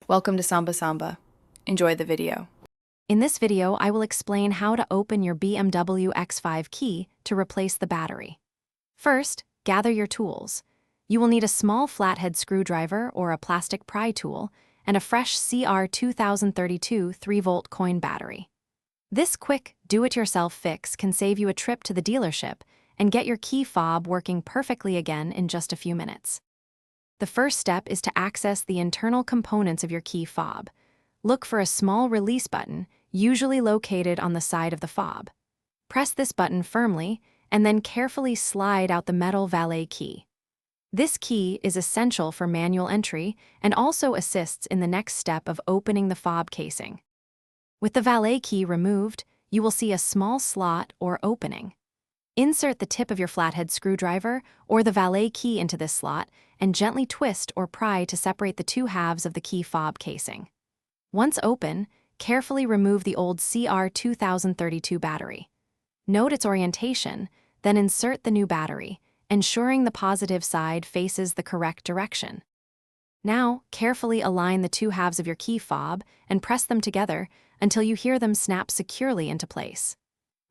Welcome to Samba Samba. Enjoy the video. In this video, I will explain how to open your BMW X5 key to replace the battery. First, gather your tools. You will need a small flathead screwdriver or a plastic pry tool and a fresh CR 2032 3-volt coin battery. This quick, do-it-yourself fix can save you a trip to the dealership and get your key fob working perfectly again in just a few minutes. The first step is to access the internal components of your key fob. Look for a small release button, usually located on the side of the fob. Press this button firmly and then carefully slide out the metal valet key. This key is essential for manual entry and also assists in the next step of opening the fob casing. With the valet key removed, you will see a small slot or opening. Insert the tip of your flathead screwdriver or the valet key into this slot and gently twist or pry to separate the two halves of the key fob casing. Once open, carefully remove the old CR 2032 battery. Note its orientation, then insert the new battery, ensuring the positive side faces the correct direction. Now, carefully align the two halves of your key fob and press them together until you hear them snap securely into place.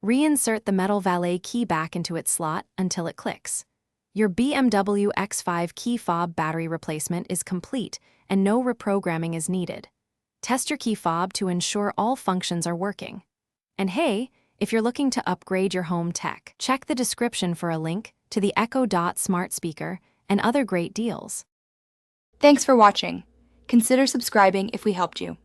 Reinsert the metal valet key back into its slot until it clicks. Your BMW X5 key fob battery replacement is complete and no reprogramming is needed. Test your key fob to ensure all functions are working. And hey, if you're looking to upgrade your home tech, check the description for a link to the Echo Dot smart speaker and other great deals. Thanks for watching. Consider subscribing if we helped you.